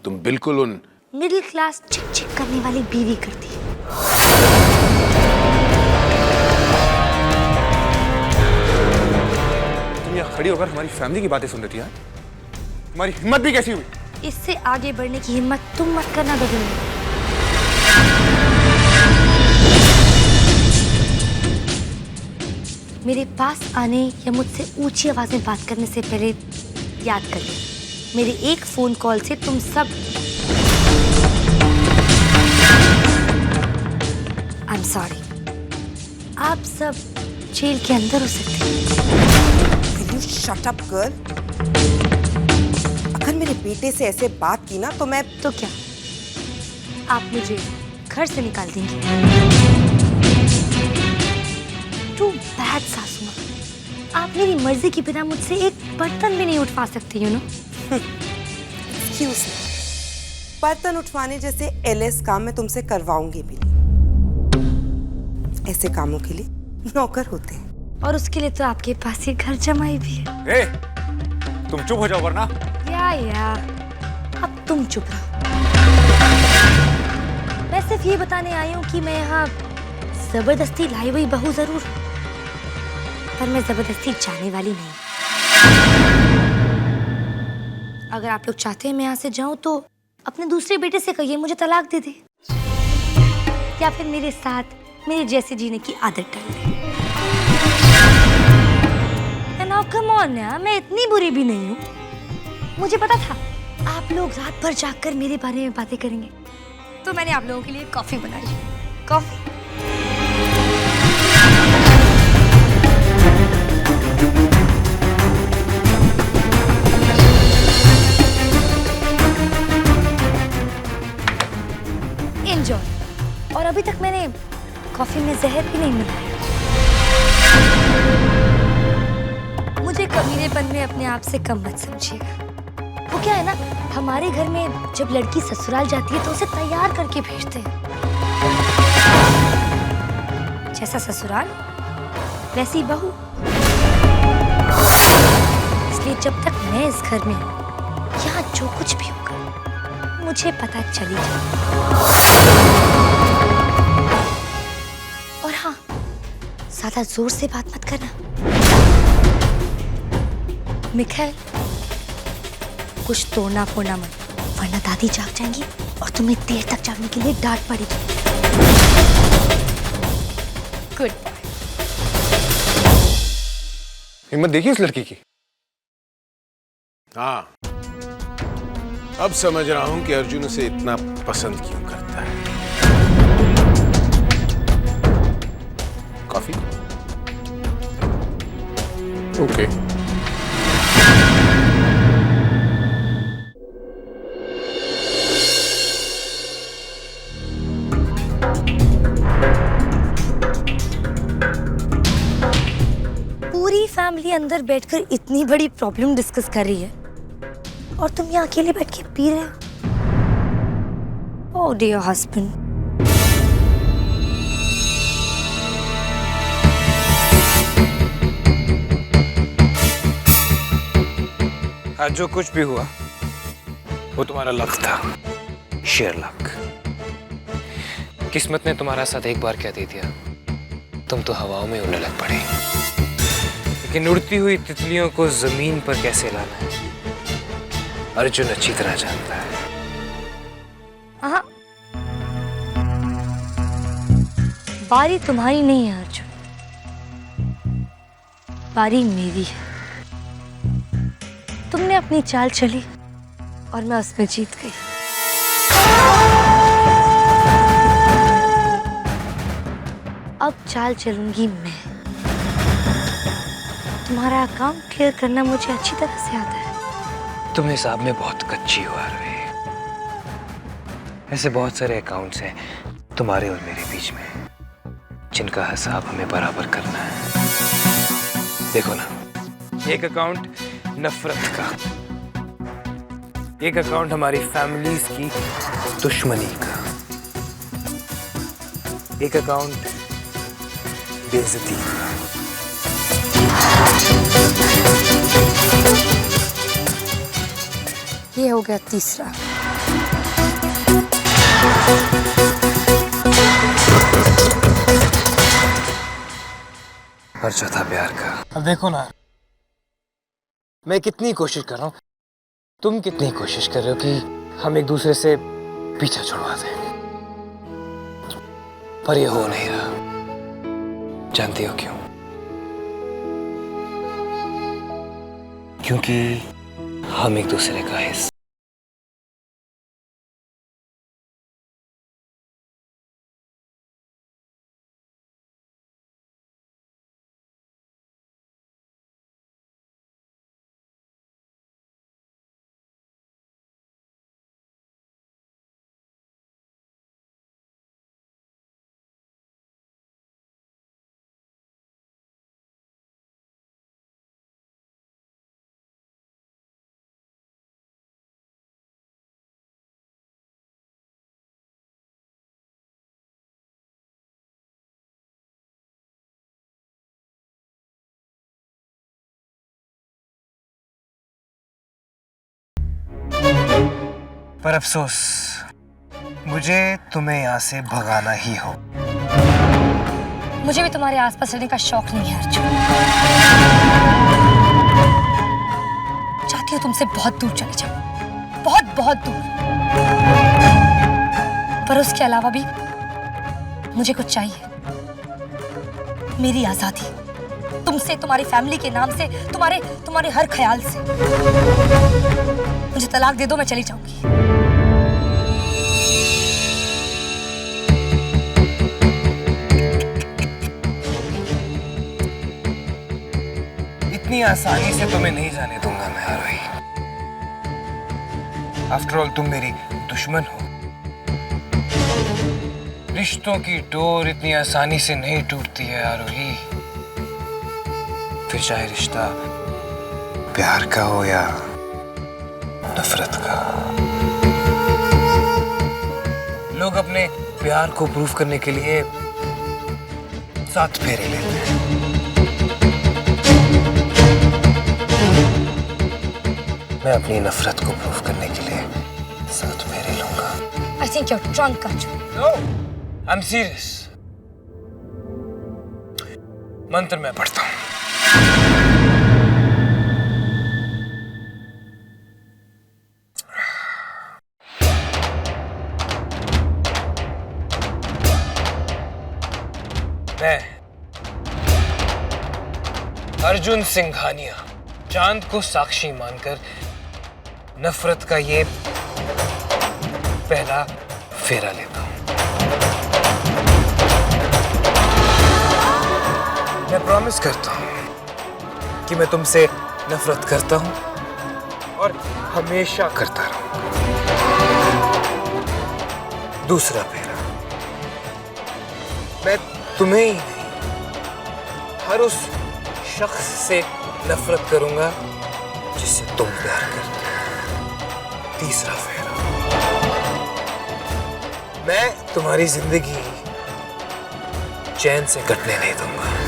तुम बिल्कुल उन मिडिल क्लास चिक चिक करने वाली बीवी करती है। तुम यहाँ खड़ी होकर हमारी फैमिली की बातें सुन रही थी यार? तुम्हारी हिम्मत भी कैसी हुई? इससे आगे बढ़ने की हिम्मत तुम मत करना बदल। मेरे पास आने या मुझसे ऊंची आवाज में बात करने से पहले याद कर ले, मेरे एक फोन कॉल से तुम सब आई एम सॉरी, आप सब जेल के अंदर हो सकते हैं। Will you shut up, girl? अगर मेरे बेटे से ऐसे बात की ना तो मैं तो क्या आप मुझे घर से निकाल देंगी? टू बैड सासू माँ, आप मेरी मर्जी के बिना मुझसे एक बर्तन भी नहीं उठवा सकती, यू नो। Excuse me. बर्तन उठवाने जैसे एलएस काम मैं तुमसे करवाऊंगी भी नहीं। ऐसे कामों के लिए नौकर होते हैं। और उसके लिए तो आपके पास ये घर जमाई भी है। तुम चुप हो जाओ वरना। या अब तुम चुप रहो। मैं सिर्फ ये बताने आई हूँ कि मैं यहाँ जबरदस्ती लाई हुई बहू जरूर, पर मैं जबरदस्ती जाने वाली नहीं। अगर आप लोग चाहते हैं मैं यहाँ से जाऊं तो अपने दूसरे बेटे से कहिए मुझे तलाक दे दे, या फिर मेरे साथ मेरे जैसे जीने की आदत डाल दे। नाउ कम ऑन यार, मैं इतनी बुरी भी नहीं हूँ। मुझे पता था आप लोग रात भर जागकर मेरे बारे में बातें करेंगे, तो मैंने आप लोगों के लिए कॉफी बनाई। Coffee enjoy. और अभी तक मैंने कॉफी में जहर भी नहीं मिलाया। मुझे कमीनेपन में अपने आप से कम मत समझिएगा। वो क्या है ना, हमारे घर में जब लड़की ससुराल जाती है तो उसे तैयार करके भेजते हैं। जैसा ससुराल वैसी बहू। इसलिए जब तक मैं इस घर में हूँ, यहाँ जो कुछ भी होगा मुझे पता चली जाए। और हाँ, ज्यादा जोर से बात मत करना। मिखाइल, कुछ तोड़ना फोड़ना मत, वरना दादी जाग जाएंगी और तुम्हें देर तक जागने के लिए डांट पड़ेगी। Goodbye. हिम्मत देखी इस लड़की की। हाँ, अब समझ रहा हूं कि अर्जुन उसे इतना पसंद क्यों करता है। कॉफी? ओके। पूरी फैमिली अंदर बैठकर इतनी बड़ी प्रॉब्लम डिस्कस कर रही है और तुम यहाँ अकेले बैठ के पी रहे हो। Oh dear husband. आज जो कुछ भी हुआ वो तुम्हारा लक था, शेर लक। किस्मत ने तुम्हारा साथ एक बार क्या दे दिया, तुम तो हवाओं में उड़ने लग पड़े। लेकिन उड़ती हुई तितलियों को जमीन पर कैसे लाना है अर्जुन अच्छी तरह जानता है। हाँ, बारी तुम्हारी नहीं है अर्जुन, बारी मेरी है। तुमने अपनी चाल चली और मैं उसमें जीत गई। अब चाल चलूंगी मैं। तुम्हारा अकाउंट क्लियर करना मुझे अच्छी तरह से आता है। तुम हिसाब में बहुत कच्ची हो आरवी। ऐसे बहुत सारे अकाउंट्स हैं तुम्हारे और मेरे बीच में, जिनका हिसाब हमें बराबर करना है। देखो ना, एक अकाउंट नफरत का, एक अकाउंट हमारी फैमिलीज की दुश्मनी का, एक अकाउंट बेइज्जती का। ये हो गया तीसरा। और चौथा प्यार का। अब देखो ना, मैं कितनी कोशिश कर रहा हूँ, तुम कितनी कोशिश कर रहे हो कि हम एक दूसरे से पीछा छुड़वा दें, पर ये हो नहीं रहा। जानती हो क्यों? क्योंकि हम एक दूसरे का हिस्सा। पर अफसोस, मुझे तुम्हें यहाँ से भगाना ही हो। मुझे भी तुम्हारे आसपास रहने का शौक नहीं है अर्जुन। चाहती हूँ तुमसे बहुत दूर चले जाऊं, बहुत बहुत दूर। पर उसके अलावा भी मुझे कुछ चाहिए, मेरी आजादी, तुमसे, तुम्हारी फैमिली के नाम से, तुम्हारे हर ख्याल से। मुझे तलाक दे दो, मैं चली जाऊंगी। इतनी आसानी से तुम्हें नहीं जाने दूंगा मैं, आरोही। आफ्टर ऑल तुम मेरी दुश्मन हो। रिश्तों की डोर इतनी आसानी से नहीं टूटती है, आरोही। फिर चाहे रिश्ता प्यार का हो या नफरत का। लोग अपने प्यार को प्रूफ करने के लिए 7 फेरे लेते हैं। मैं अपनी नफरत को प्रूफ करने के लिए 7 फेरे लूंगा। I think you're drunk, Arjun. No, I'm serious. मंत्र मैं पढ़ता हूँ। मैं अर्जुन सिंघानिया चांद को साक्षी मानकर नफरत का ये पहला फेरा लेता हूं। मैं प्रॉमिस करता हूं कि मैं तुमसे नफरत करता हूं और हमेशा करता रहूंगा। दूसरा फेरा, मैं तुम्हें ही नहीं, हर उस शख्स से नफरत करूंगा जिससे तुम प्यार करते हो। तीसरा फेरा, मैं तुम्हारी जिंदगी चैन से कटने नहीं दूंगा।